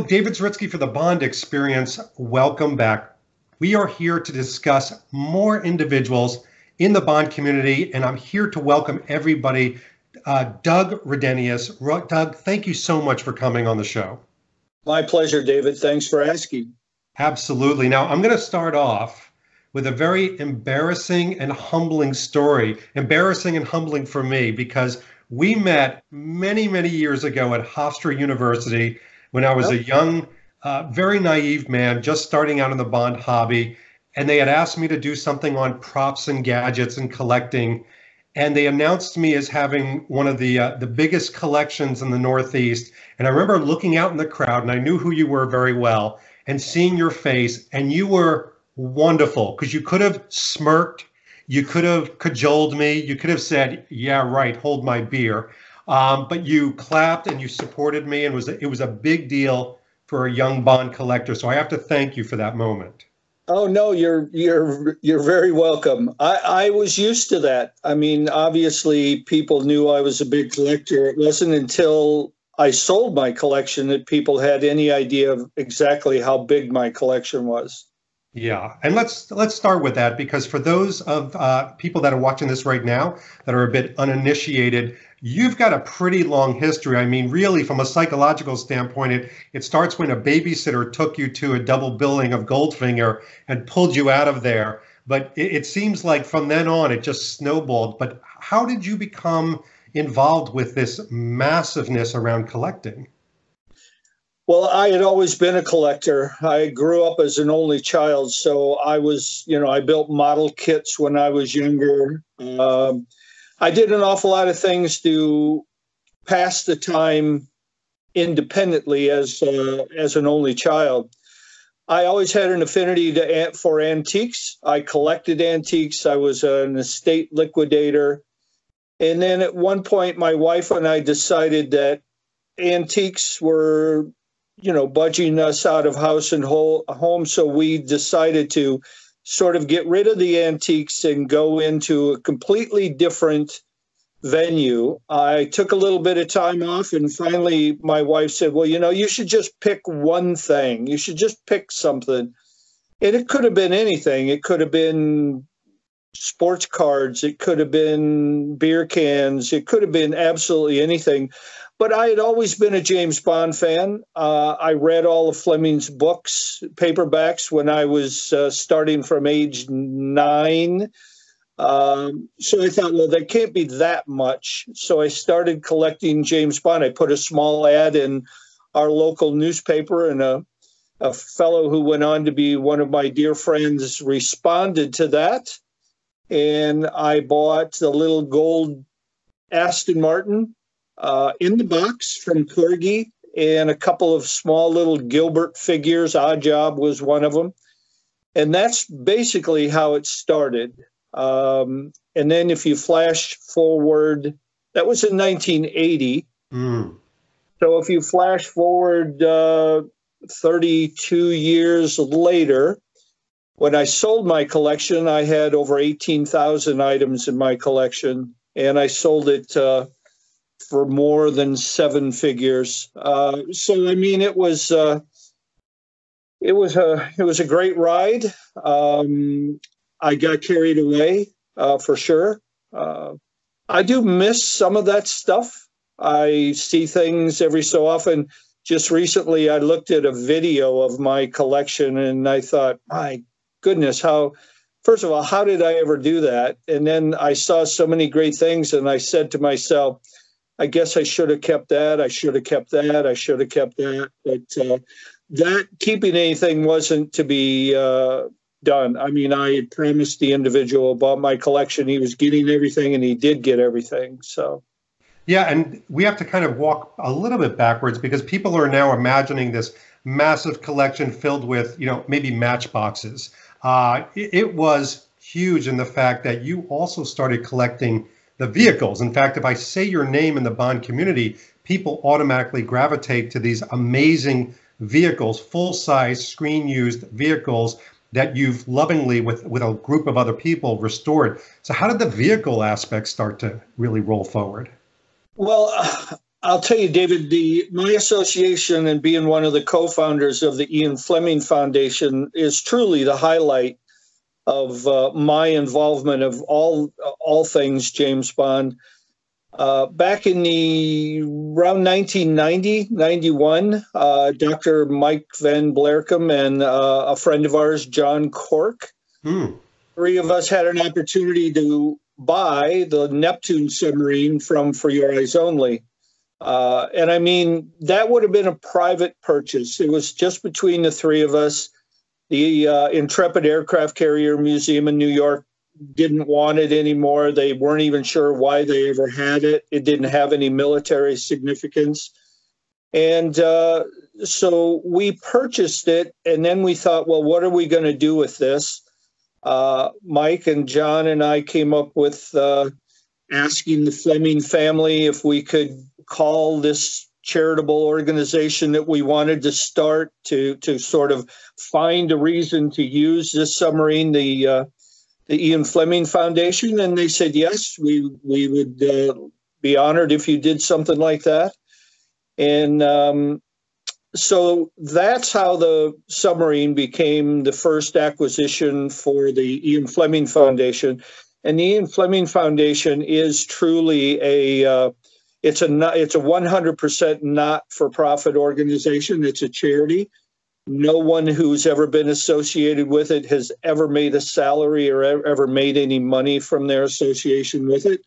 David Zritsky for the Bond Experience. Welcome back. We are here to discuss more individuals in the Bond community, and I'm here to welcome everybody. Doug Redenius. Doug, thank you so much for coming on the show. My pleasure, David. Thanks for asking. Absolutely. Now, I'm going to start off with a very embarrassing and humbling story. Embarrassing and humbling for me, because we met many, many years ago at Hofstra University when I was a young, very naive man just starting out in the Bond hobby. And they had asked me to do something on props and gadgets and collecting. And they announced me as having one of the biggest collections in the Northeast. And I remember looking out in the crowd, and I knew who you were very well, and seeing your face, and you were wonderful, because you could have smirked, you could have cajoled me, you could have said, yeah, right, hold my beer. But you clapped and you supported me, and it was a big deal for a young Bond collector. So I have to thank you for that moment. Oh no, you're very welcome. I was used to that. I mean, obviously, people knew I was a big collector. It wasn't until I sold my collection that people had any idea of exactly how big my collection was. Yeah, and let's start with that, because for those of people that are watching this right now that are a bit uninitiated, you've got a pretty long history. I mean, really, from a psychological standpoint, it starts when a babysitter took you to a double billing of Goldfinger and pulled you out of there. But it seems like from then on, it just snowballed. But how did you become involved with this massiveness around collecting? Well, I had always been a collector. I grew up as an only child, so I was, I built model kits when I was younger. I did an awful lot of things to pass the time independently as an only child. I always had an affinity for antiques. I collected antiques. I was an estate liquidator. And then at one point, my wife and I decided that antiques were, budging us out of house and home. So we decided to sort of get rid of the antiques and go into a completely different venue. I took a little bit of time off, and finally my wife said, well, you should just pick one thing. You should just pick something. And it could have been anything. It could have been sports cards. It could have been beer cans. It could have been absolutely anything. But I had always been a James Bond fan. I read all of Fleming's books, paperbacks, when I was starting from age 9. So I thought, well, there can't be that much. So I started collecting James Bond. I put a small ad in our local newspaper, and a fellow who went on to be one of my dear friends responded to that. And I bought the little gold Aston Martin in the box from Corgi, and a couple of small little Gilbert figures. Odd Job was one of them. And that's basically how it started. And then if you flash forward, that was in 1980. So if you flash forward 32 years later, when I sold my collection, I had over 18,000 items in my collection, and I sold it for more than 7 figures. So I mean, it was a great ride. I got carried away for sure. I do miss some of that stuff. I see things every so often. Just recently, I looked at a video of my collection, and I thought, my goodness, first of all, how did I ever do that? And then I saw so many great things, and I said to myself, I guess I should have kept that. I should have kept that. I should have kept that. But that keeping anything wasn't to be done. I mean, I had promised the individual about my collection. He was getting everything, and he did get everything. So. Yeah, and we have to kind of walk a little bit backwards, because people are now imagining this massive collection filled with, maybe matchboxes. It was huge in the fact that you also started collecting the vehicles. In fact, if I say your name in the Bond community, people automatically gravitate to these amazing vehicles, full-size screen-used vehicles that you've lovingly, with a group of other people, restored. So how did the vehicle aspect start to really roll forward? Well, I'll tell you, David, my association and being one of the co-founders of the Ian Fleming Foundation is truly the highlight of my involvement of all things James Bond. Back in around 1990, 91, Dr. Mike Van Blerkum and a friend of ours, John Cork, three of us had an opportunity to buy the Neptune Submarine from For Your Eyes Only. And I mean, that would have been a private purchase. It was just between the three of us. The Intrepid Aircraft Carrier Museum in New York didn't want it anymore. They weren't even sure why they ever had it. It didn't have any military significance. And so we purchased it, and then we thought, well, what are we going to do with this? Mike and John and I came up with asking the Fleming family if we could call this charitable organization that we wanted to start to sort of find a reason to use this submarine, the Ian Fleming Foundation. And they said, yes, we would be honored if you did something like that. And so that's how the submarine became the first acquisition for the Ian Fleming Foundation. And the Ian Fleming Foundation is truly it's a 100% not-for-profit organization. It's a charity. No one who's ever been associated with it has ever made a salary or ever made any money from their association with it.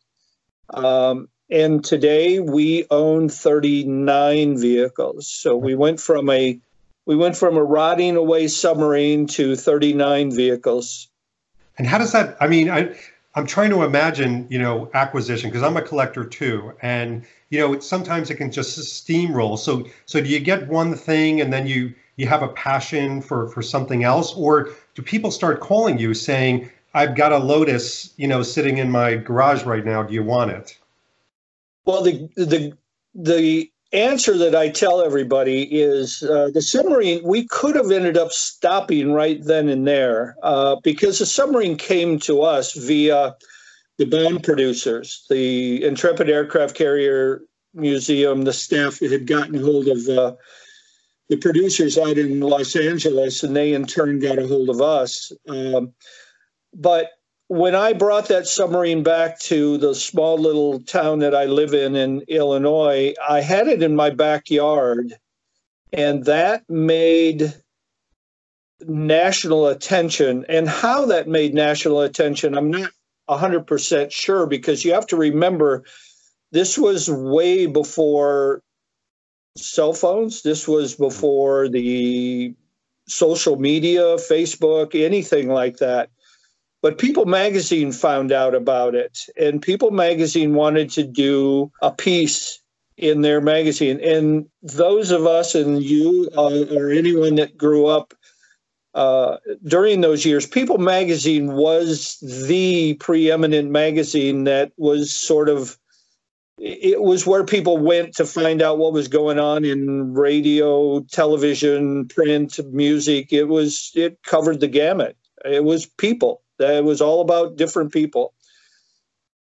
And today we own 39 vehicles. So we went from a rotting away submarine to 39 vehicles. And how does that, I mean, I'm trying to imagine, acquisition, because I'm a collector too. And, sometimes it can just steamroll. So do you get one thing and then you have a passion for something else? Or do people start calling you saying, I've got a Lotus, sitting in my garage right now. Do you want it? Well, the answer that I tell everybody is the submarine, we could have ended up stopping right then and there because the submarine came to us via the bond producers, the Intrepid Aircraft Carrier Museum. The staff had gotten hold of the producers out in Los Angeles, and they in turn got a hold of us. But when I brought that submarine back to the small little town that I live in Illinois, I had it in my backyard, and that made national attention. And how that made national attention, I'm not 100% sure, because you have to remember, this was way before cell phones. This was before the social media, Facebook, anything like that. But People Magazine found out about it, and People Magazine wanted to do a piece in their magazine. And those of us, and you or anyone that grew up during those years, People Magazine was the preeminent magazine that was it was where people went to find out what was going on in radio, television, print, music. It covered the gamut. It was people. It was all about different people.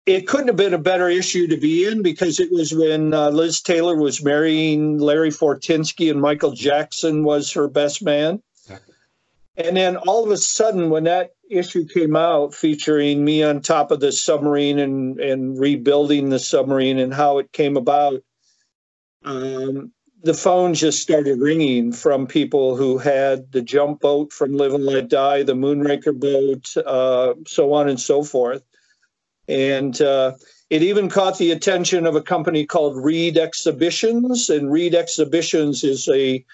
It couldn't have been a better issue to be in, because it was when Liz Taylor was marrying Larry Fortinsky and Michael Jackson was her best man. Yeah. And then all of a sudden, when that issue came out featuring me on top of the submarine and rebuilding the submarine and how it came about, the phone just started ringing from people who had the jump boat from Live and Let Die, the Moonraker Boat, so on and so forth. And it even caught the attention of a company called Reed Exhibitions. And Reed Exhibitions is a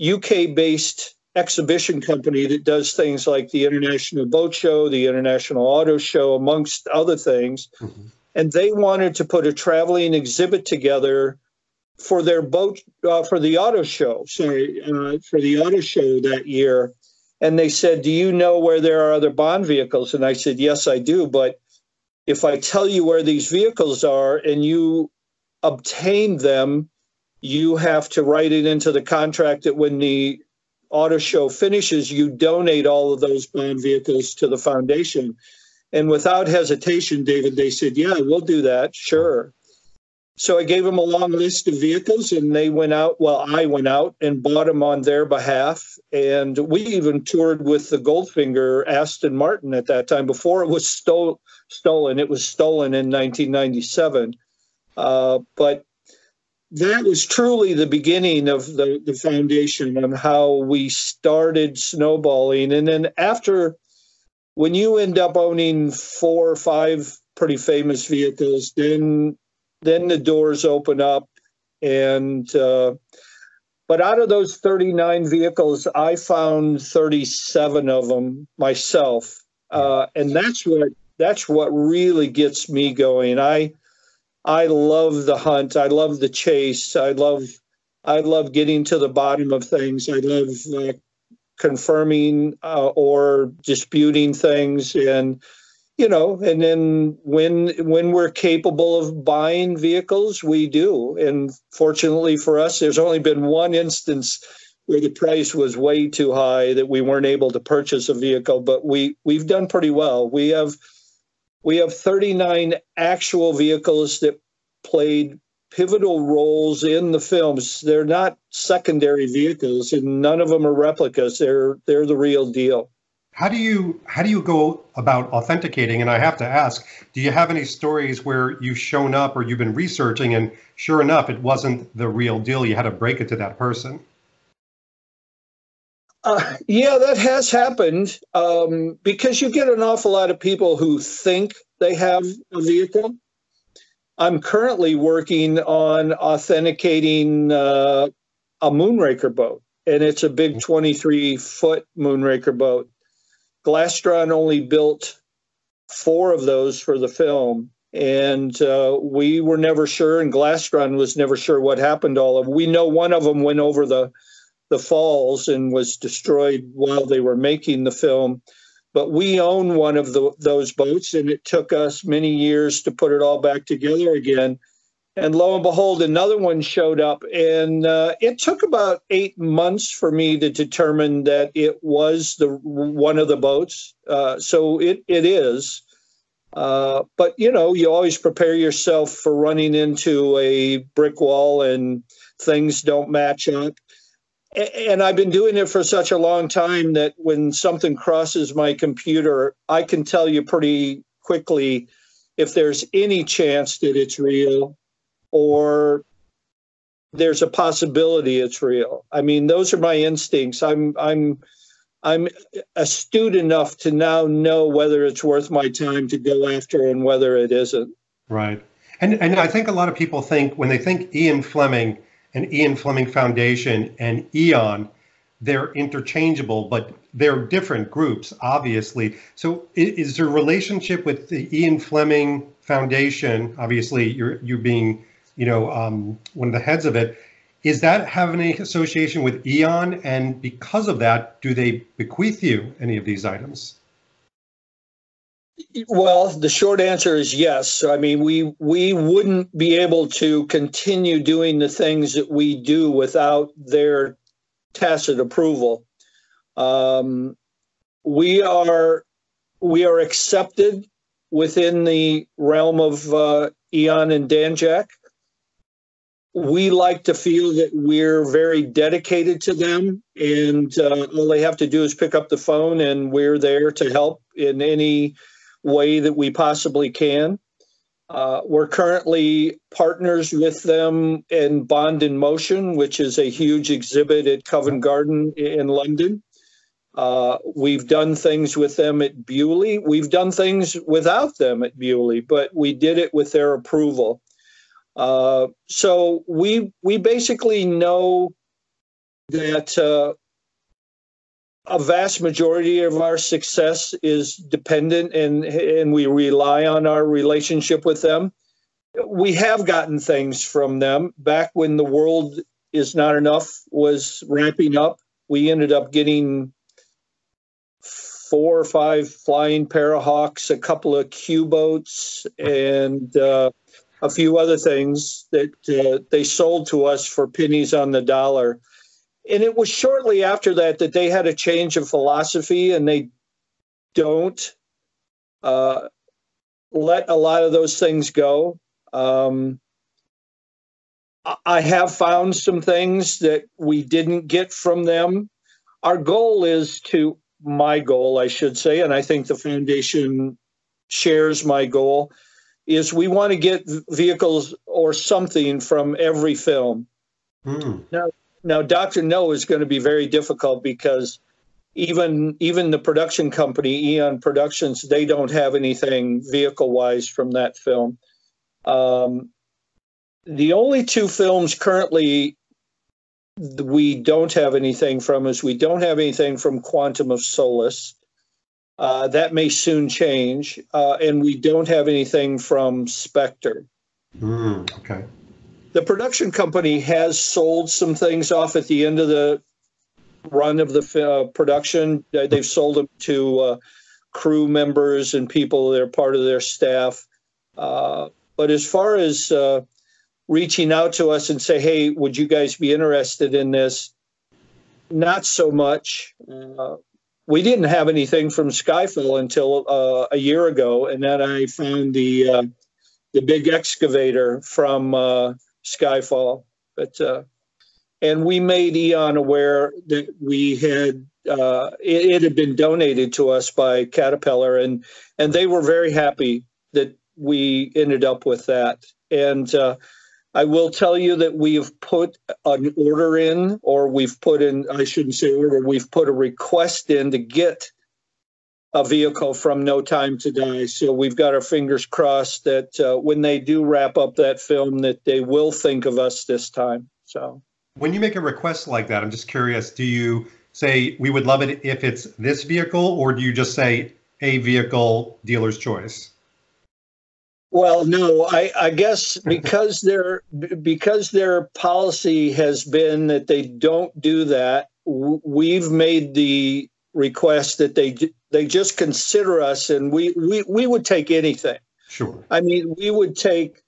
UK-based exhibition company that does things like the International Boat Show, the International Auto Show, amongst other things. Mm-hmm. And they wanted to put a traveling exhibit together for their boat, for the auto show, for the auto show that year. And they said, do you know where there are other Bond vehicles? And I said, yes, I do. But if I tell you where these vehicles are and you obtain them, you have to write it into the contract that when the auto show finishes, you donate all of those Bond vehicles to the foundation. And without hesitation, David, they said, yeah, we'll do that. Sure. So I gave them a long list of vehicles, and they went out. Well, I went out and bought them on their behalf. And we even toured with the Goldfinger Aston Martin at that time before it was stolen. It was stolen in 1997. But that was truly the beginning of the foundation on how we started snowballing. And then when you end up owning 4 or 5 pretty famous vehicles, then the doors open up. And but out of those 39 vehicles, I found 37 of them myself, and that's what really gets me going. I love the hunt. I love the chase. I love getting to the bottom of things. I love confirming or disputing things, and and then when we're capable of buying vehicles, we do. And fortunately for us, there's only been one instance where the price was way too high that we weren't able to purchase a vehicle, but we've done pretty well. We have 39 actual vehicles that played pivotal roles in the films. They're not secondary vehicles, and none of them are replicas. They're the real deal. How do you go about authenticating? And I have to ask, do you have any stories where you've shown up or you've been researching and sure enough, it wasn't the real deal? You had to break it to that person. Yeah, that has happened because you get an awful lot of people who think they have a vehicle. I'm currently working on authenticating a Moonraker boat, and it's a big 23-foot Moonraker boat. Glastron only built 4 of those for the film, and we were never sure, and Glastron was never sure what happened to all of them. We know one of them went over the falls and was destroyed while they were making the film, but we own one of those boats, and it took us many years to put it all back together again. And lo and behold, another one showed up, and it took about 8 months for me to determine that it was one of the boats. So it is. But, you always prepare yourself for running into a brick wall and things don't match up. And I've been doing it for such a long time that when something crosses my computer, I can tell you pretty quickly if there's any chance that it's real or there's a possibility it's real. I mean, those are my instincts. I'm astute enough to now know whether it's worth my time to go after and whether it isn't. Right. And I think a lot of people think when they think Ian Fleming and Ian Fleming Foundation and Eon, they're interchangeable, but they're different groups, obviously. So is there a relationship with the Ian Fleming Foundation? Obviously, you being one of the heads of it. Is that have any association with Eon? And because of that, do they bequeath you any of these items? Well, the short answer is yes. I mean, we wouldn't be able to continue doing the things that we do without their tacit approval. We are accepted within the realm of Eon and Danjak. We like to feel that we're very dedicated to them, and all they have to do is pick up the phone, and we're there to help in any way that we possibly can. We're currently partners with them in Bond in Motion, which is a huge exhibit at Covent Garden in London. We've done things with them at Bewley. We've done things without them at Bewley, but we did it with their approval. So we basically know that a vast majority of our success is dependent and we rely on our relationship with them. We have gotten things from them. Back when The World Is Not Enough was wrapping up, we ended up getting 4 or 5 flying Parahawks, a couple of Q-boats, and a few other things that they sold to us for pennies on the dollar. And it was shortly after that they had a change of philosophy, and they don't let a lot of those things go. I have found some things that we didn't get from them. Our goal is to, my goal, I should say, and I think the foundation shares my goal, is we want to get vehicles or something from every film. Hmm. Now, Dr. No is going to be very difficult because even the production company, Eon Productions, they don't have anything vehicle-wise from that film. The only two films currently we don't have anything from is we don't have anything from Quantum of Solace. That may soon change. And we don't have anything from Spectre. Okay. The production company has sold some things off at the end of the run of the production. They've sold them to crew members and people that are part of their staff. But as far as reaching out to us and say, hey, would you guys be interested in this? Not so much. We didn't have anything from Skyfall until a year ago, and then I found the big excavator from Skyfall. And we made Eon aware that we had it had been donated to us by Caterpillar, and they were very happy that we ended up with that. And I will tell you that we've put an order in, or we've put in, I shouldn't say order, we've put a request in to get a vehicle from No Time to Die. So we've got our fingers crossed that when they do wrap up that film, that they will think of us this time. So when you make a request like that, I'm just curious, do you say we would love it if it's this vehicle, or do you just say a vehicle, dealer's choice? Well, no, I guess because their policy has been that they don't do that, we've made the request that they just consider us, and we would take anything. Sure. I mean, we would take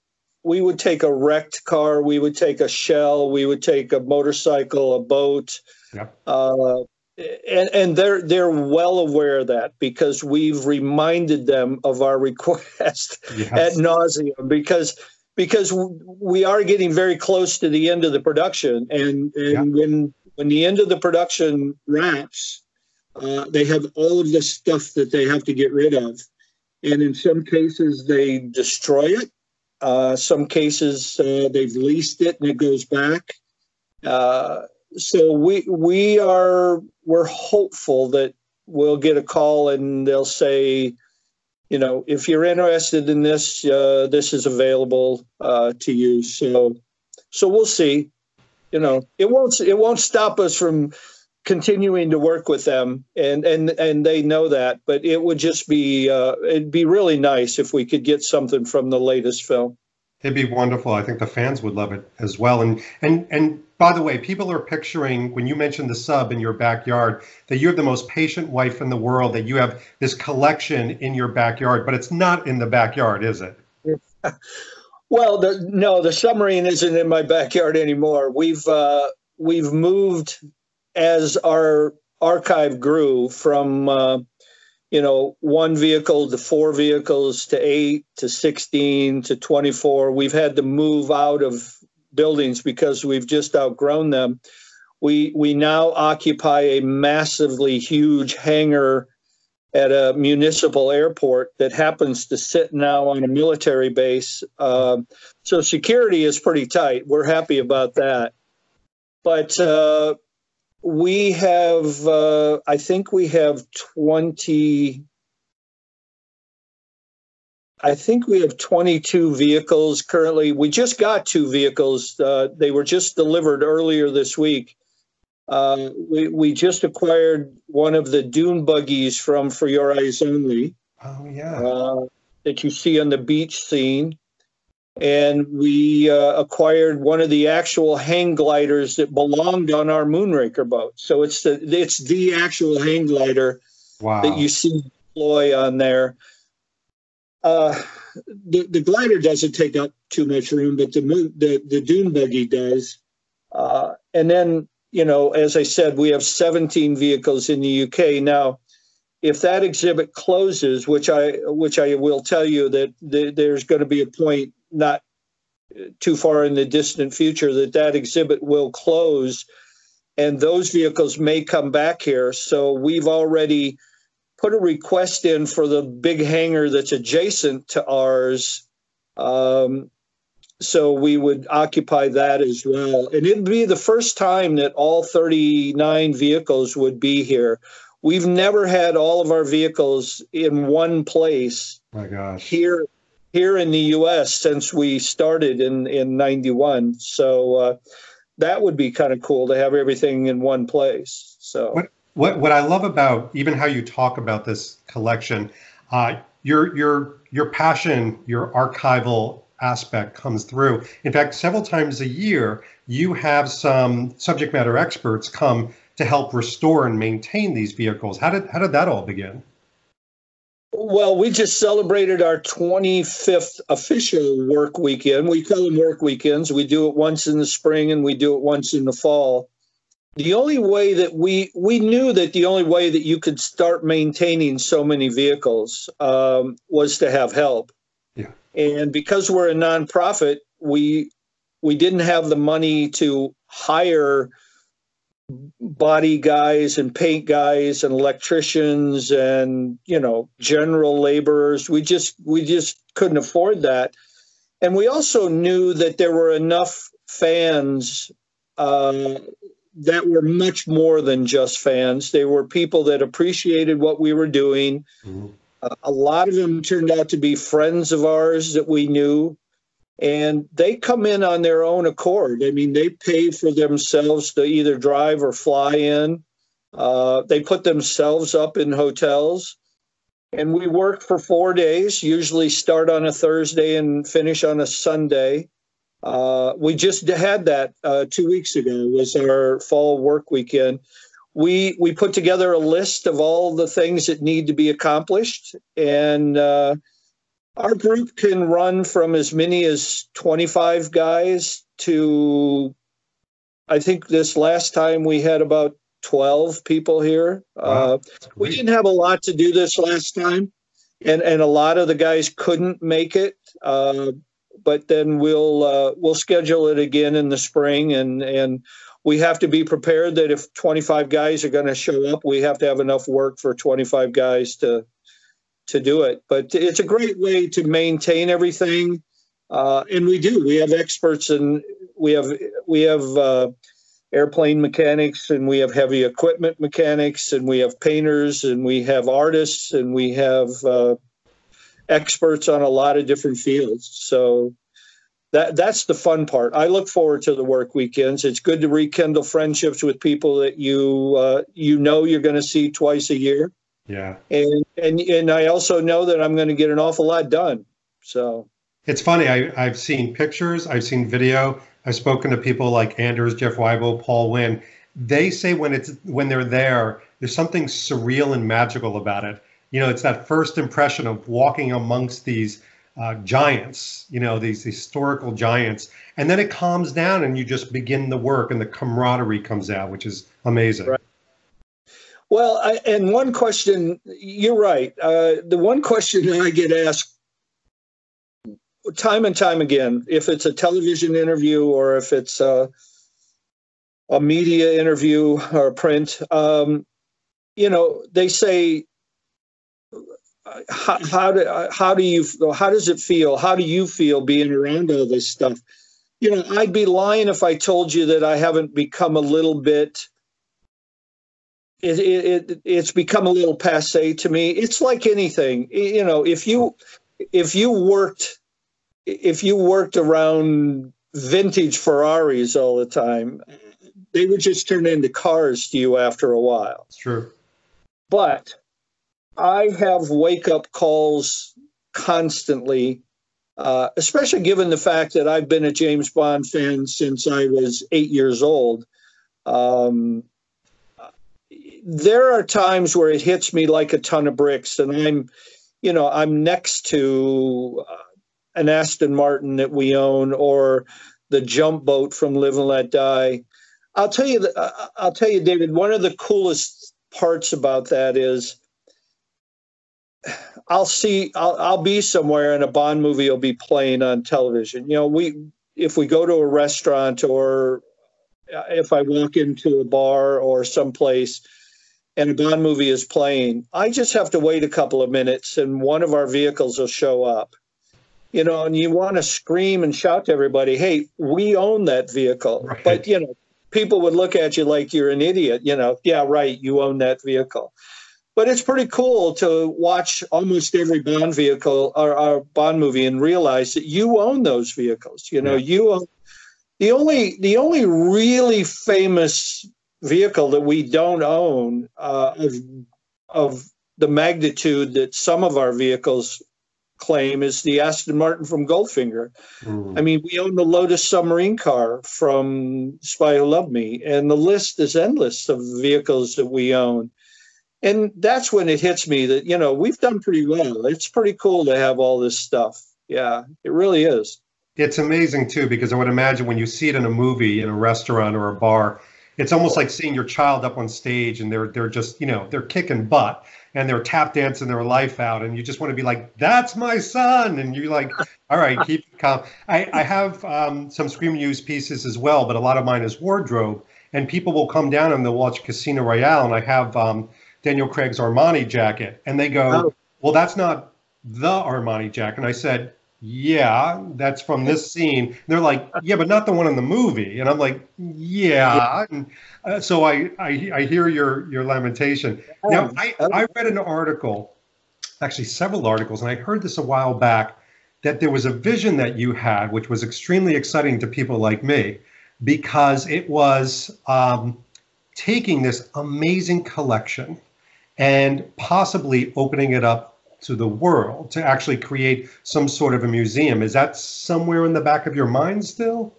a wrecked car, we would take a shell, we would take a motorcycle, a boat. Yep. And they're well aware of that because we've reminded them of our request ad nauseum because we are getting very close to the end of the production, and when the end of the production wraps, they have all of the stuff that they have to get rid of, and in some cases they destroy it. Some cases they've leased it and it goes back. So we're hopeful that we'll get a call and they'll say, you know, if you're interested in this, this is available to you. So we'll see. You know, it won't stop us from continuing to work with them, and they know that. But it would just be it'd be really nice if we could get something from the latest film. It'd be wonderful. I think the fans would love it as well. And by the way, people are picturing, when you mentioned the sub in your backyard, that you have the most patient wife in the world, that you have this collection in your backyard, but it's not in the backyard, is it? Well, no, the submarine isn't in my backyard anymore. We've moved as our archive grew from one vehicle to 4 vehicles to 8 to 16 to 24. We've had to move out of buildings because we've just outgrown them. We now occupy a massively huge hangar at a municipal airport that happens to sit now on a military base. So security is pretty tight. We're happy about that. But we have, I think we have 20. I think we have 22 vehicles currently. We just got 2 vehicles. They were just delivered earlier this week. We just acquired one of the dune buggies from For Your Eyes Only. Oh, yeah. That you see on the beach scene. And we acquired one of the actual hang gliders that belonged on our Moonraker boat. So it's the actual hang glider that you see deploy on there. The glider doesn't take up too much room, but the dune buggy does. And then, as I said, we have 17 vehicles in the UK now. If that exhibit closes, which I will tell you that there's going to be a point not too far in the distant future that exhibit will close, and those vehicles may come back here. So we've already put a request in for the big hangar that's adjacent to ours. So we would occupy that as well. And it'd be the first time that all 39 vehicles would be here. We've never had all of our vehicles in one place. My gosh. Here in the U.S. since we started in 91. So that would be kind of cool to have everything in one place. So what I love about even how you talk about this collection, your passion, your archival aspect comes through. In fact, several times a year, you have some subject matter experts come to help restore and maintain these vehicles. How did that all begin? Well, we just celebrated our 25th official work weekend. We call them work weekends. We do it once in the spring and we do it once in the fall. The only way that we knew that the only way that you could start maintaining so many vehicles was to have help. Yeah. And because we're a nonprofit, we didn't have the money to hire body guys and paint guys and electricians and, general laborers. We just couldn't afford that. And we also knew that there were enough fans that were much more than just fans. They were people that appreciated what we were doing. Mm-hmm. A lot of them turned out to be friends of ours that we knew. And they come in on their own accord. I mean, they pay for themselves to either drive or fly in. They put themselves up in hotels. And we work for 4 days, usually start on a Thursday and finish on a Sunday. We just had that 2 weeks ago, was our fall work weekend. We put together a list of all the things that need to be accomplished. And our group can run from as many as 25 guys to, I think this last time we had about 12 people here. Wow, we didn't have a lot to do this last time, and a lot of the guys couldn't make it. But then we'll schedule it again in the spring, and we have to be prepared that if 25 guys are going to show up, we have to have enough work for 25 guys to do it. But it's a great way to maintain everything. And we do. We have experts, and we have airplane mechanics, and we have heavy equipment mechanics, and we have painters, and we have artists, and we have experts on a lot of different fields. So that's the fun part. I look forward to the work weekends. It's good to rekindle friendships with people that you're going to see twice a year. Yeah. And I also know that I'm going to get an awful lot done. So it's funny. I've seen pictures. I've seen video. I've spoken to people like Anders, Jeff Weibel, Paul Wynn. They say when they're there, there's something surreal and magical about it. It's that first impression of walking amongst these giants, these historical giants. And then it calms down and you just begin the work and the camaraderie comes out, which is amazing. Right. Well, and one question, you're right. The one question that I get asked time and time again, if it's a television interview or if it's a media interview or print, they say, how does it feel? How do you feel being around all this stuff? I'd be lying if I told you that I haven't become a little bit. It's become a little passé to me. It's like anything, if you worked around vintage Ferraris all the time, they would just turn into cars to you after a while. It's true. But I have wake-up calls constantly, especially given the fact that I've been a James Bond fan since I was 8 years old. There are times where it hits me like a ton of bricks, and I'm next to an Aston Martin that we own, or the jump boat from Live and Let Die. I'll tell you, David, one of the coolest parts about that is I'll be somewhere and a Bond movie will be playing on television. if we go to a restaurant, or if I walk into a bar or someplace and a Bond movie is playing, I just have to wait a couple of minutes and one of our vehicles will show up. And you want to scream and shout to everybody, hey, we own that vehicle. Right. But, people would look at you like you're an idiot. Yeah, right, you own that vehicle. But it's pretty cool to watch almost every Bond vehicle or Bond movie and realize that you own those vehicles. You own the only really famous vehicle that we don't own of the magnitude that some of our vehicles claim is the Aston Martin from Goldfinger. I mean, we own the Lotus submarine car from Spy Who Loved Me, and the list is endless of vehicles that we own. And that's when it hits me that, we've done pretty well. It's pretty cool to have all this stuff. Yeah, it really is. It's amazing, too, because I would imagine when you see it in a movie, in a restaurant or a bar, it's almost like seeing your child up on stage and they're just, they're kicking butt and they're tap dancing their life out. And you just want to be like, that's my son. And you're like, all right, keep it calm. I have some Scream and Use pieces as well, but a lot of mine is wardrobe. And people will come down and they'll watch Casino Royale. And I have Daniel Craig's Armani jacket. And they go, well, that's not the Armani jacket. And I said, yeah, that's from this scene. And they're like, yeah, but not the one in the movie. And I'm like, yeah. And, so I hear your lamentation. Now, I read an article, actually several articles, and I heard this a while back, that there was a vision that you had, which was extremely exciting to people like me, because it was taking this amazing collection and possibly opening it up to the world to actually create some sort of a museum. Is that somewhere in the back of your mind still?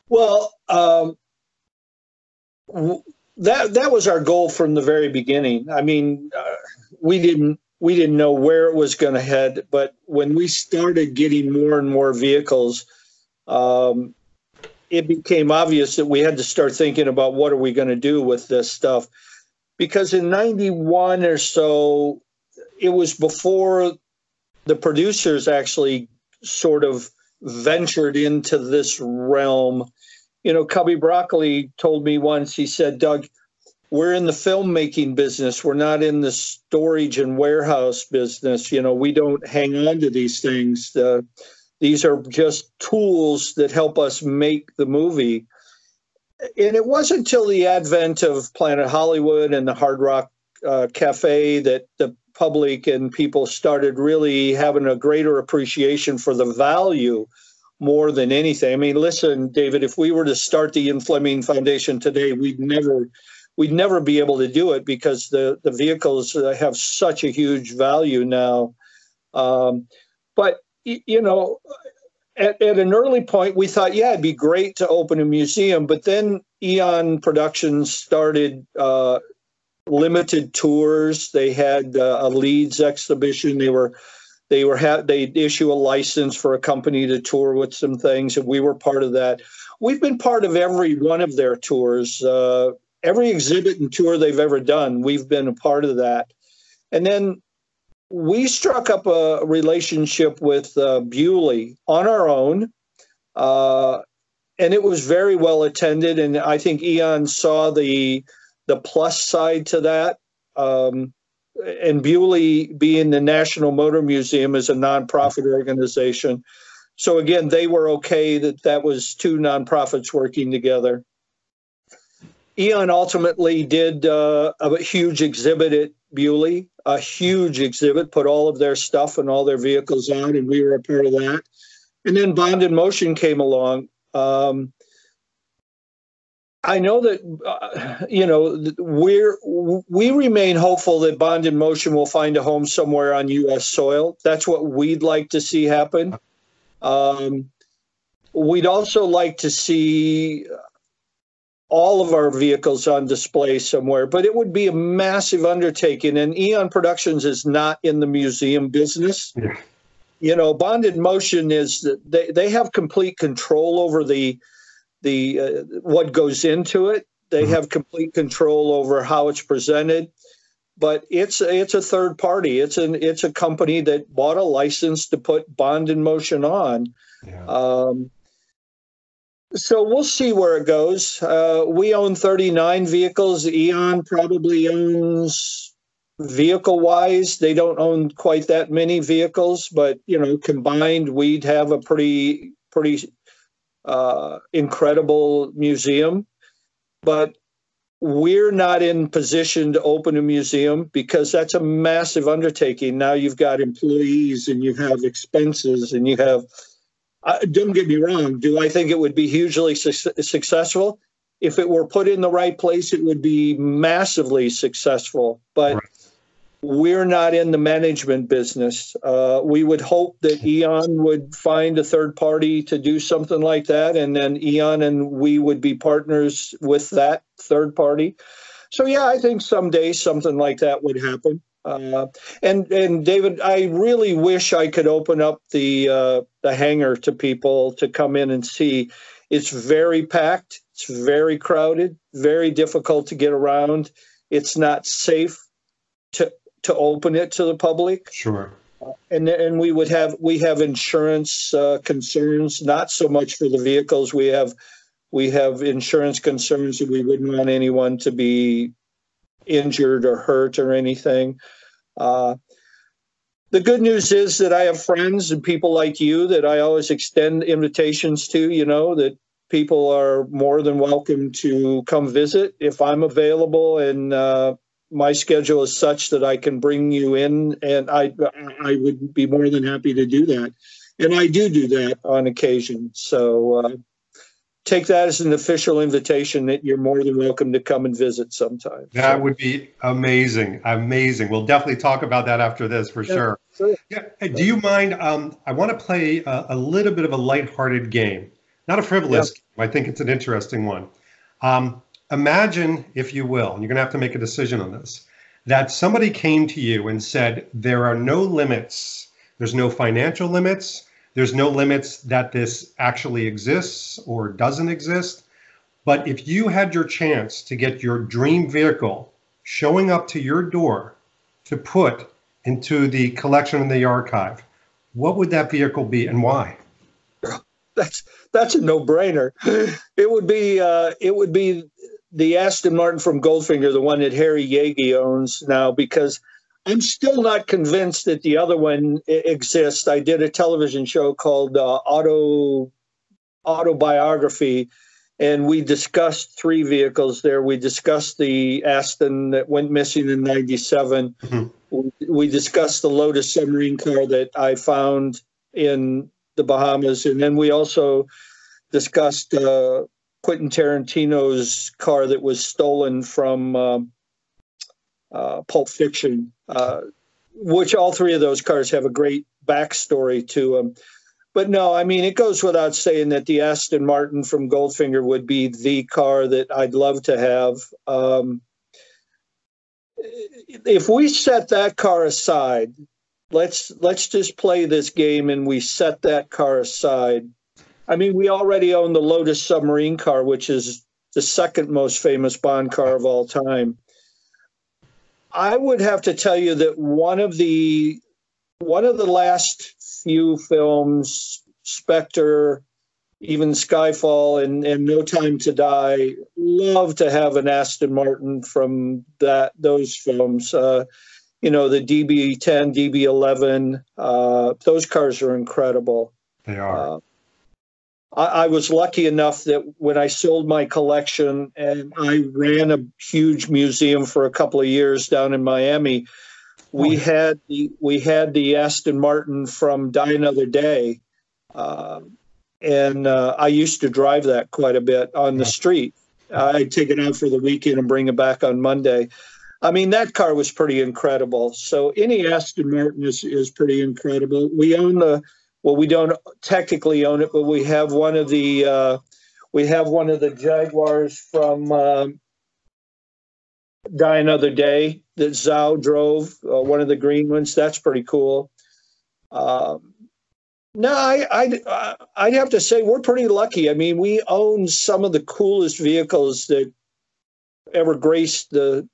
Well, that was our goal from the very beginning. I mean, we didn't know where it was going to head, but when we started getting more and more vehicles, it became obvious that we had to start thinking about what are we going to do with this stuff. Because in 91 or so, it was before the producers actually sort of ventured into this realm. Cubby Broccoli told me once, he said, Doug, we're in the filmmaking business. We're not in the storage and warehouse business. We don't hang on to these things. These are just tools that help us make the movie. And it wasn't until the advent of Planet Hollywood and the Hard Rock Cafe that the public and people started really having a greater appreciation for the value more than anything. I mean, listen, David, if we were to start the Fleming Foundation today, we'd never be able to do it because the vehicles have such a huge value now. But at an early point, we thought, yeah, it'd be great to open a museum. But then Eon Productions started limited tours. They had a Leeds exhibition. They'd issue a license for a company to tour with some things, and we were part of that. We've been part of every one of their tours, every exhibit and tour they've ever done. We've been a part of that. And then we struck up a relationship with Bewley on our own, and it was very well attended. And I think Eon saw the plus side to that. And Bewley, being the National Motor Museum, is a nonprofit organization. So again, they were okay that was two nonprofits working together. Eon ultimately did a huge exhibit at Bewley, a huge exhibit, put all of their stuff and all their vehicles on, and we were a part of that. And then Bond in Motion came along. I know that, we remain hopeful that Bond in Motion will find a home somewhere on U.S. soil. That's what we'd like to see happen. We'd also like to see all of our vehicles on display somewhere, but it would be a massive undertaking. And Eon Productions is not in the museum business. Yeah. Bond in Motion is they have complete control over the what goes into it. They have complete control over how it's presented, but it's a third party. It's a company that bought a license to put Bond in Motion on. Yeah. So we'll see where it goes. We own 39 vehicles. Eon probably owns, vehicle-wise, they don't own quite that many vehicles, but combined, we'd have a pretty incredible museum. But we're not in position to open a museum because that's a massive undertaking. Now you've got employees and you have expenses and you have. Don't get me wrong. Do I think it would be hugely successful? If it were put in the right place, it would be massively successful. But Right. we're not in the management business. We would hope that Eon would find a third party to do something like that, and then Eon and we would be partners with that third party. So yeah, I think someday something like that would happen. And David, I really wish I could open up the hangar to people to come in and see. It's very packed. It's very crowded. Very difficult to get around. It's not safe to open it to the public. Sure. And we have insurance concerns. Not so much for the vehicles. We have insurance concerns, and we wouldn't want anyone to be injured or hurt or anything. The good news is that I have friends and people like you that I always extend invitations to, that people are more than welcome to come visit if I'm available, and my schedule is such that I can bring you in, and I would be more than happy to do that. And I do that on occasion. So take that as an official invitation that you're more than welcome to come and visit sometime. That would be amazing. Amazing. We'll definitely talk about that after this for sure. Sure. Yeah. Hey, do you mind? I want to play a little bit of a lighthearted game, not a frivolous game. I think it's an interesting one. Imagine, if you will, and you're going to have to make a decision on this, that somebody came to you and said, there are no limits. There's no financial limits. There's no limits that this actually exists or doesn't exist. But if you had your chance to get your dream vehicle showing up to your door to put into the collection in the archive, what would that vehicle be and why? That's a no-brainer. It would be the Aston Martin from Goldfinger, the one that Harry Yagi owns now, because I'm still not convinced that the other one exists. I did a television show called Autobiography, and we discussed three vehicles there. We discussed the Aston that went missing in '97. Mm-hmm. We discussed the Lotus submarine car that I found in the Bahamas, and then we also discussed Quentin Tarantino's car that was stolen from Pulp Fiction, which all three of those cars have a great backstory to them. But no, I mean, it goes without saying that the Aston Martin from Goldfinger would be the car that I'd love to have. If we set that car aside, let's just play this game and we set that car aside. I mean, we already own the Lotus submarine car, which is the second most famous Bond car of all time. I would have to tell you that one of the last few films, Spectre, even Skyfall, and No Time to Die, love to have an Aston Martin from those films. The DB10, DB11, those cars are incredible. They are. I was lucky enough that when I sold my collection and I ran a huge museum for a couple of years down in Miami, we had the Aston Martin from Die Another Day, and I used to drive that quite a bit on the street. I'd take it out for the weekend and bring it back on Monday. I mean, that car was pretty incredible. So any Aston Martin is pretty incredible. We own we don't technically own it, but we have one of the Jaguars from Die Another Day that Zhao drove, one of the green ones. That's pretty cool. No, I'd have to say we're pretty lucky. I mean, we own some of the coolest vehicles that ever graced the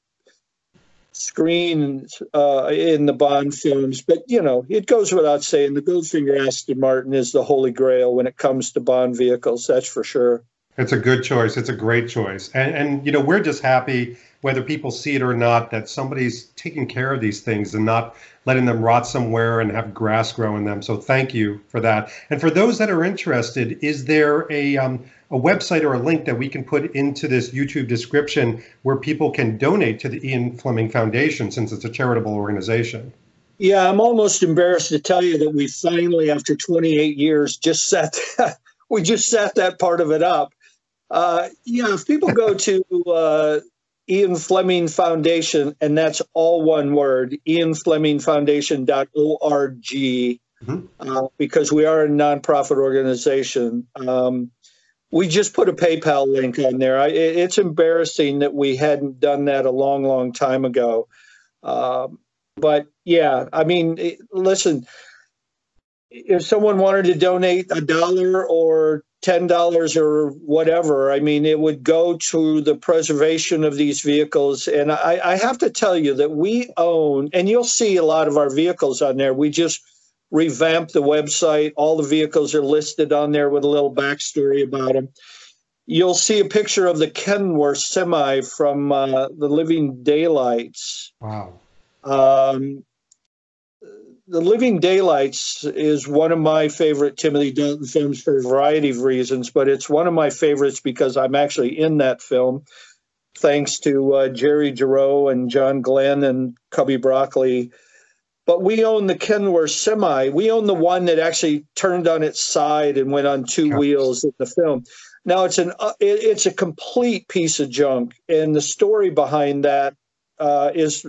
screen in the Bond films. But, you know, it goes without saying, the Goldfinger Aston Martin is the holy grail when it comes to Bond vehicles. That's for sure. It's a good choice. It's a great choice. And you know, we're just happy, whether people see it or not, that somebody's taking care of these things and not letting them rot somewhere and have grass grow in them. So thank you for that. And for those that are interested, is there a website or a link that we can put into this YouTube description where people can donate to the Ian Fleming Foundation, since it's a charitable organization? Yeah, I'm almost embarrassed to tell you that we finally, after 28 years, just set that part of it up. Yeah, if people go to Ian Fleming Foundation, and that's all one word, ianflemingfoundation.org, because we are a nonprofit organization. We just put a PayPal link on there. It's embarrassing that we hadn't done that a long, long time ago. But yeah, I mean, listen, if someone wanted to donate $1 or $10 or whatever, I mean, it would go to the preservation of these vehicles. And I have to tell you that we own, and you'll see a lot of our vehicles on there. We just revamped the website. All the vehicles are listed on there with a little backstory about them. You'll see a picture of the Kenworth semi from the Living Daylights. Wow. The Living Daylights is one of my favorite Timothy Dalton films for a variety of reasons, but it's one of my favorites because I'm actually in that film, thanks to Jerry Giroux and John Glenn and Cubby Broccoli. But we own the Kenworth semi. We own the one that actually turned on its side and went on two wheels in the film. Now, it's a complete piece of junk, and the story behind that is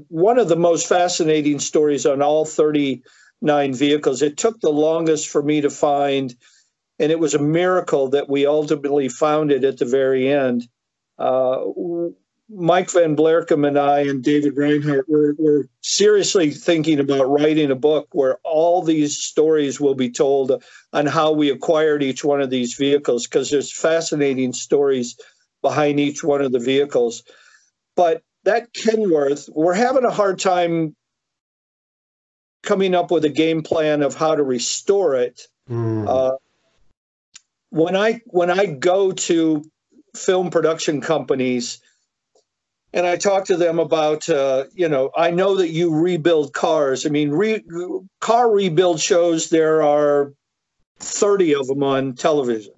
one of the most fascinating stories on all 39 vehicles. It took the longest for me to find, and it was a miracle that we ultimately found it at the very end. Mike Van Blerkum and I and David Reinhardt were seriously thinking about writing a book where all these stories will be told on how we acquired each one of these vehicles, because there's fascinating stories behind each one of the vehicles. But that Kenworth, we're having a hard time coming up with a game plan of how to restore it. When I go to film production companies and I talk to them about, I know that you rebuild cars. I mean, car rebuild shows, there are 30 of them on television,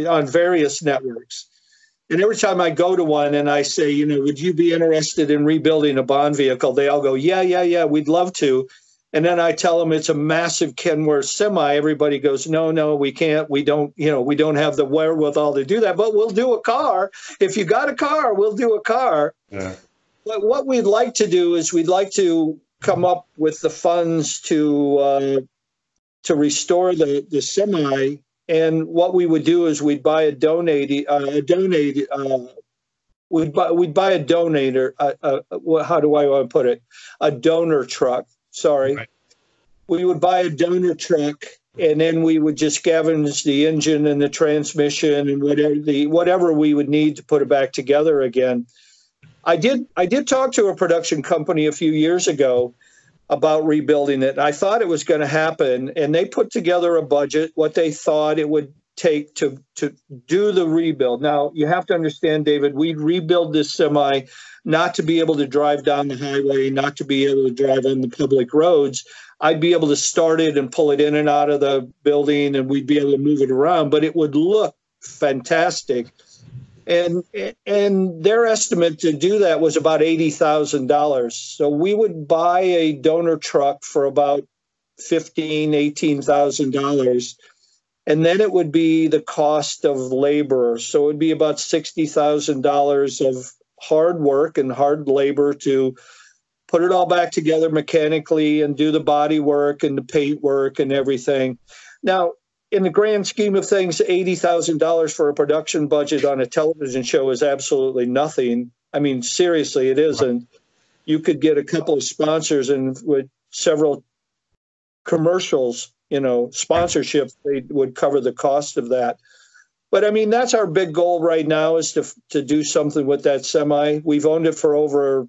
on various networks. And every time I go to one and I say, would you be interested in rebuilding a Bond vehicle? They all go, yeah, we'd love to. And then I tell them it's a massive Kenworth semi. Everybody goes, no, we can't. We don't have the wherewithal to do that, but we'll do a car. If you got a car, we'll do a car. Yeah. But what we'd like to do is we'd like to come up with the funds to restore the semi. And what we would do is we'd buy a donator. How do I want to put it? A donor truck. Sorry. Right. We would buy a donor truck, and then we would just scavenge the engine and the transmission and whatever we would need to put it back together again. I did talk to a production company a few years ago about rebuilding it. I thought it was going to happen, and they put together a budget, what they thought it would take to do the rebuild. Now, you have to understand, David, we'd rebuild this semi not to be able to drive down the highway, not to be able to drive on the public roads. I'd be able to start it and pull it in and out of the building, and we'd be able to move it around, but it would look fantastic. And their estimate to do that was about $80,000. So we would buy a donor truck for about $18,000, and then it would be the cost of labor. So it would be about $60,000 of hard work and hard labor to put it all back together mechanically and do the body work and the paint work and everything. Now, in the grand scheme of things, $80,000 for a production budget on a television show is absolutely nothing. I mean, seriously, it isn't. You could get a couple of sponsors, and with several commercials, sponsorships, they would cover the cost of that. But I mean, that's our big goal right now, is to do something with that semi. We've owned it for over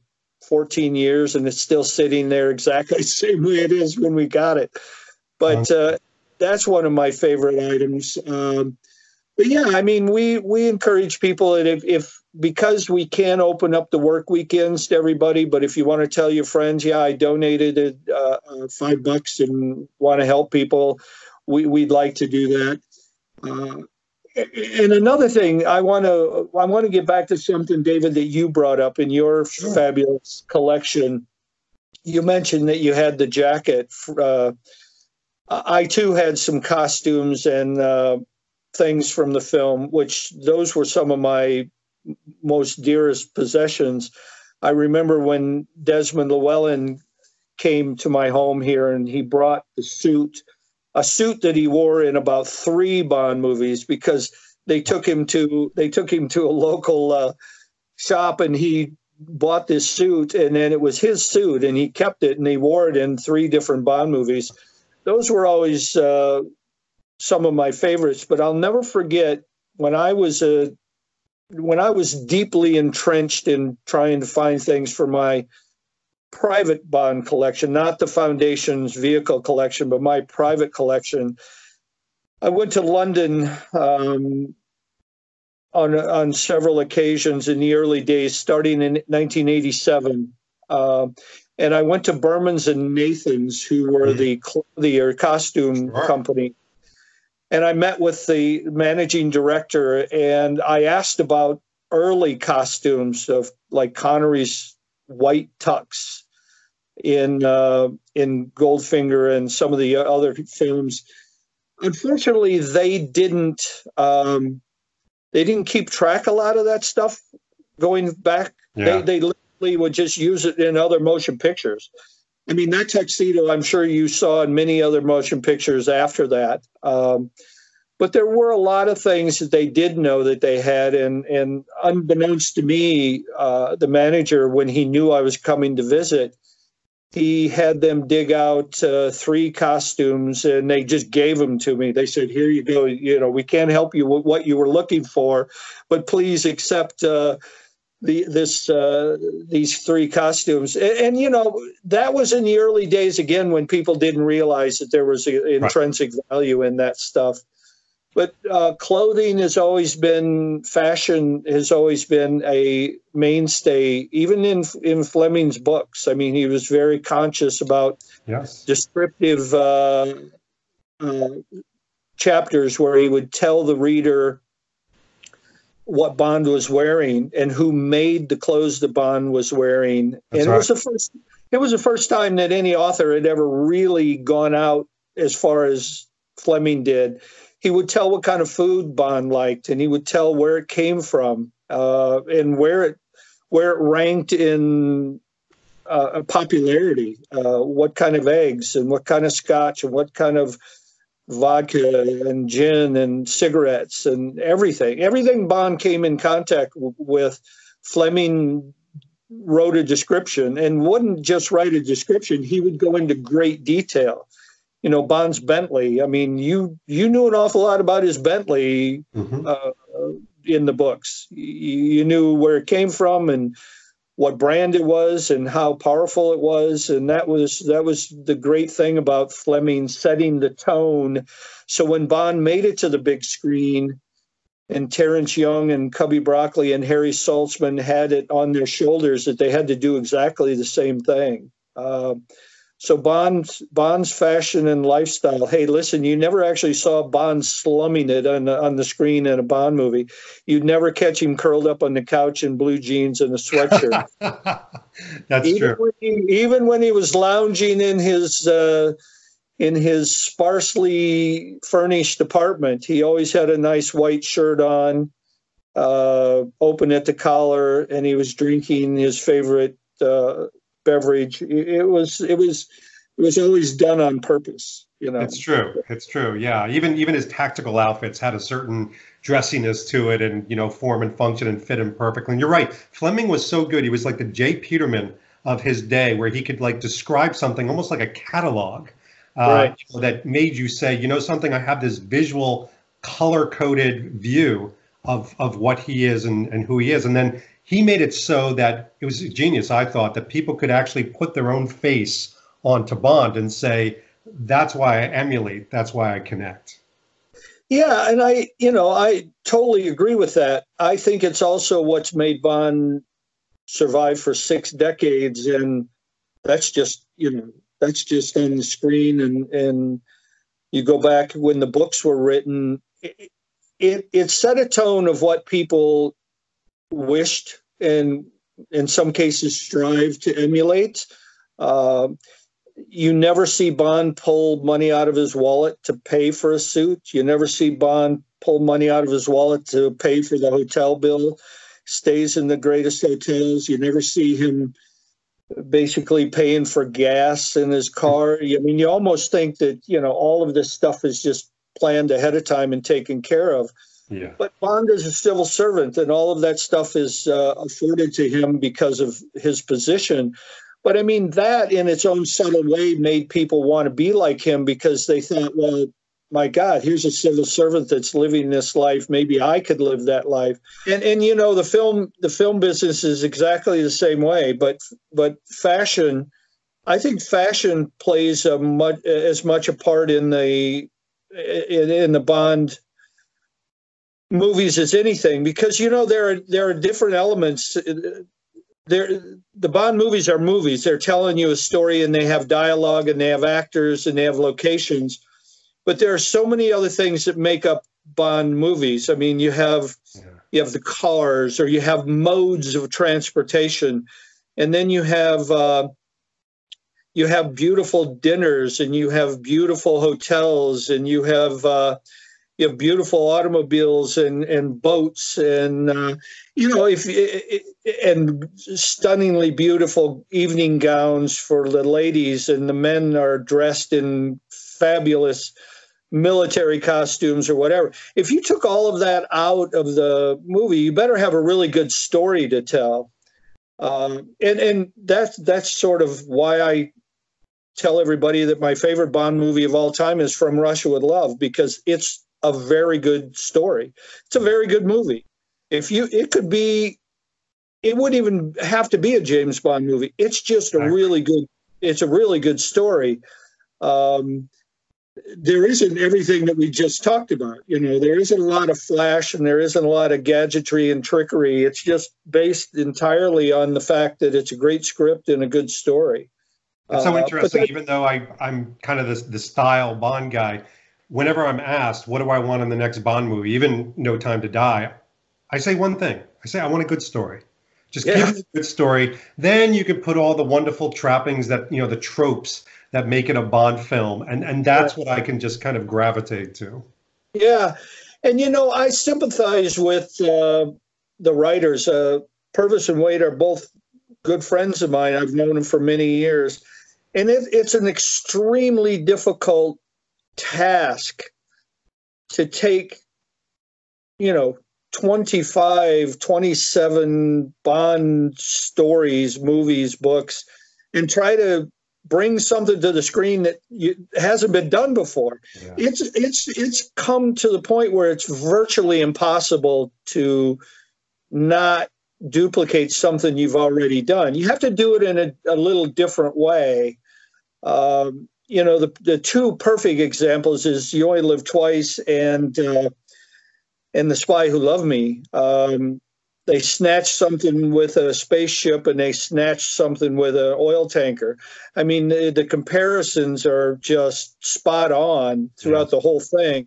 14 years, and it's still sitting there exactly the same way it is when we got it. But that's one of my favorite items. But yeah, I mean, we encourage people that if because we can open up the work weekends to everybody, but if you want to tell your friends, yeah, I donated $5 and want to help people, we'd like to do that. And another thing, I want to get back to something, David, that you brought up in your fabulous collection. You mentioned that you had the jacket. I too had some costumes and things from the film, which those were some of my most dearest possessions. I remember when Desmond Llewellyn came to my home here, and he brought a suit that he wore in about 3 Bond movies, because they took him to a local shop, and he bought this suit, and then it was his suit, and he kept it, and he wore it in 3 different Bond movies. Those were always some of my favorites, but I'll never forget when I was deeply entrenched in trying to find things for my private Bond collection, not the Foundation's vehicle collection, but my private collection. I went to London on several occasions in the early days, starting in 1987. And I went to Berman's and Nathan's, who were the costume company. And I met with the managing director, and I asked about early costumes of like Connery's white tux in Goldfinger and some of the other films. Unfortunately, they didn't keep track a lot of that stuff going back. Yeah. They literally would just use it in other motion pictures. I mean, that tuxedo, I'm sure you saw in many other motion pictures after that. But there were a lot of things that they did know that they had. And unbeknownst to me, the manager, when he knew I was coming to visit, he had them dig out 3 costumes, and they just gave them to me. They said, here you go. You know, we can't help you with what you were looking for, but please accept these 3 costumes. And, you know, that was in the early days, again, when people didn't realize that there was intrinsic value in that stuff. But clothing has always been, fashion has always been a mainstay, even in Fleming's books. I mean, he was very conscious about descriptive chapters where he would tell the reader what Bond was wearing and who made the clothes that Bond was wearing. It was the first time that any author had ever really gone out as far as Fleming did. He would tell what kind of food Bond liked, and he would tell where it came from, and where it ranked in popularity, what kind of eggs and what kind of scotch and what kind of vodka and gin and cigarettes and everything. Everything Bond came in contact with, Fleming wrote a description, and wouldn't just write a description. He would go into great detail. You know, Bond's Bentley. I mean, you knew an awful lot about his Bentley in the books. You knew where it came from and what brand it was and how powerful it was. And that was the great thing about Fleming, setting the tone. So when Bond made it to the big screen, and Terrence Young and Cubby Broccoli and Harry Saltzman had it on their shoulders, that they had to do exactly the same thing. So Bond's fashion and lifestyle. Hey, listen, you never actually saw Bond slumming it on the screen in a Bond movie. You'd never catch him curled up on the couch in blue jeans and a sweatshirt. That's true. Even when he was lounging in his sparsely furnished apartment, he always had a nice white shirt on, open at the collar, and he was drinking his favorite beverage. It was always done on purpose, you know. It's true. Yeah. Even his tactical outfits had a certain dressiness to it, and, you know, form and function and fit him perfectly. And you're right. Fleming was so good. He was like the J. Peterman of his day, where he could like describe something almost like a catalog, that made you say, you know something, I have this visual color coded view of what he is and who he is. And then he made it so that it was genius, I thought, that people could actually put their own face onto Bond and say, that's why I emulate, that's why I connect. Yeah, and I totally agree with that. I think it's also what's made Bond survive for 6 decades, and that's just, that's just on the screen. And you go back when the books were written, it set a tone of what people wished and in some cases strive to emulate. You never see Bond pull money out of his wallet to pay for a suit. You never see Bond pull money out of his wallet to pay for the hotel bill. Stays in the greatest hotels. You never see him basically paying for gas in his car. I mean, you almost think that, all of this stuff is just planned ahead of time and taken care of. Yeah. But Bond is a civil servant, and all of that stuff is afforded to him because of his position. But I mean, that in its own subtle way made people want to be like him because they thought, well, my God, here's a civil servant that's living this life. Maybe I could live that life. And the film business is exactly the same way. But fashion, I think fashion plays as much a part in the Bond movies as anything, because there are different elements. The Bond movies are movies. They're telling you a story, and they have dialogue, and they have actors, and they have locations. But there are so many other things that make up Bond movies. I mean, you have the cars, or you have modes of transportation, and then you have beautiful dinners, and you have beautiful hotels, and you have beautiful automobiles and boats, and and stunningly beautiful evening gowns for the ladies, and the men are dressed in fabulous military costumes or whatever. If you took all of that out of the movie, you better have a really good story to tell. And that's sort of why I tell everybody that my favorite Bond movie of all time is From Russia with Love, because it's a very good story. It's a very good movie. It wouldn't even have to be a James Bond movie. It's just it's a really good story. There isn't everything that we just talked about. There isn't a lot of flash, and there isn't a lot of gadgetry and trickery. It's just based entirely on the fact that it's a great script and a good story. It's so interesting, even though I'm kind of the style Bond guy, whenever I'm asked, what do I want in the next Bond movie, even No Time to Die, I say one thing. I say, I want a good story. Just give me a good story. Then you can put all the wonderful trappings that, the tropes that make it a Bond film. And that's what I can just kind of gravitate to. Yeah. And, I sympathize with the writers. Purvis and Wade are both good friends of mine. I've known them for many years. And it's an extremely difficult task to take, 25, 27 Bond stories, movies, books, and try to bring something to the screen that hasn't been done before. Yeah. It's come to the point where it's virtually impossible to not duplicate something you've already done. You have to do it in a little different way. The two perfect examples is You Only Live Twice and The Spy Who Loved Me. They snatched something with a spaceship, and they snatched something with an oil tanker. I mean, the comparisons are just spot on throughout the whole thing.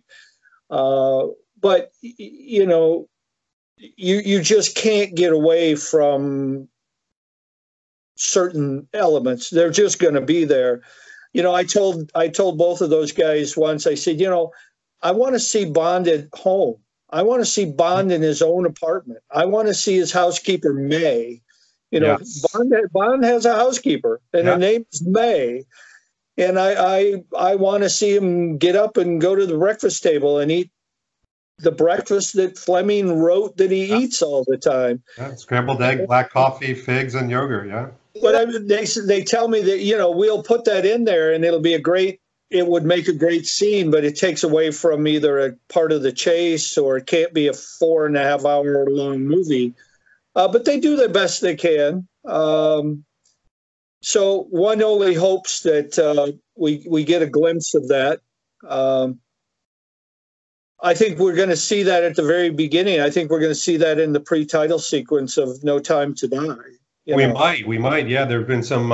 But, you just can't get away from certain elements. They're just going to be there. I told both of those guys once, I said, I want to see Bond at home. I want to see Bond in his own apartment. I want to see his housekeeper, May. Bond has a housekeeper, and her name is May. And I want to see him get up and go to the breakfast table and eat the breakfast that Fleming wrote that he eats all the time. Yeah, scrambled egg, black coffee, figs, and yogurt, yeah. But I mean, they tell me that, we'll put that in there, and it would make a great scene, but it takes away from either a part of the chase, or it can't be a 4.5 hour long movie. but they do the best they can. So one only hopes that we get a glimpse of that. I think we're going to see that at the very beginning. I think we're going to see that in the pre-title sequence of No Time to Die. We might. Yeah, there have been some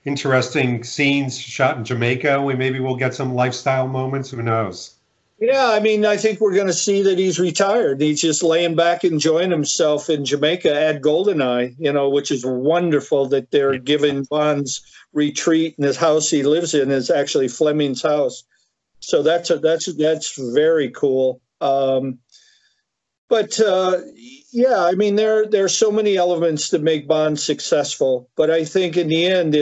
interesting scenes shot in Jamaica. Maybe we'll get some lifestyle moments. Who knows? Yeah, I mean, I think we're going to see that he's retired. He's just laying back, enjoying himself in Jamaica at Goldeneye, which is wonderful that they're giving Bond's retreat, and his house he lives in is actually Fleming's house. So that's very cool. But yeah, I mean, there's so many elements that make Bond successful. But I think in the end,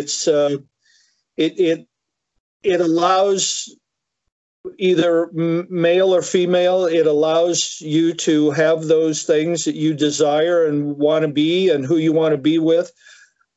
it allows either male or female. It allows you to have those things that you desire and want to be, and who you want to be with.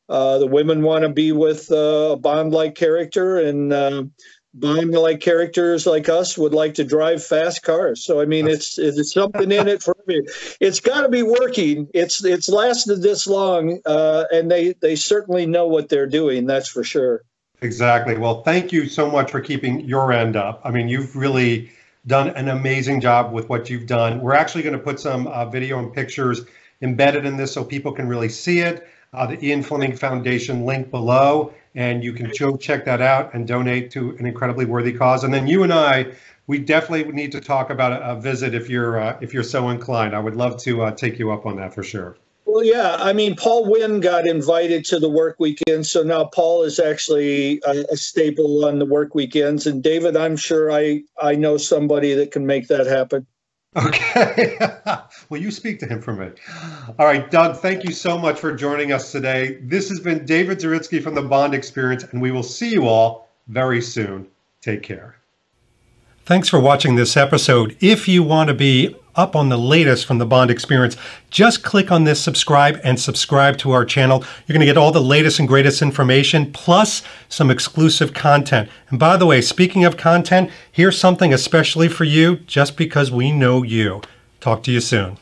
The women want to be with a Bond-like character, and Bond-like characters like us would like to drive fast cars. So I mean, it's something in it for me. It's got to be working. It's lasted this long, and they certainly know what they're doing. That's for sure. Exactly. Well, thank you so much for keeping your end up. I mean, you've really done an amazing job with what you've done. We're actually going to put some video and pictures embedded in this so people can really see it. The Ian Fleming Foundation link below, and you can go check that out and donate to an incredibly worthy cause. And then you and we definitely need to talk about a visit if you're so inclined. I would love to take you up on that for sure. Well, yeah, I mean, Paul Wynn got invited to the work weekend, so now Paul is actually a staple on the work weekends. And David, I'm sure I know somebody that can make that happen. Okay. Well, you speak to him for me. All right, Doug, thank you so much for joining us today. This has been David Zaritsky from the Bond Experience, and we will see you all very soon. Take care. Thanks for watching this episode. If you want to be up on the latest from the Bond Experience, just click on this subscribe and subscribe to our channel. You're going to get all the latest and greatest information, plus some exclusive content. And by the way, speaking of content, here's something especially for you, just because we know you. Talk to you soon.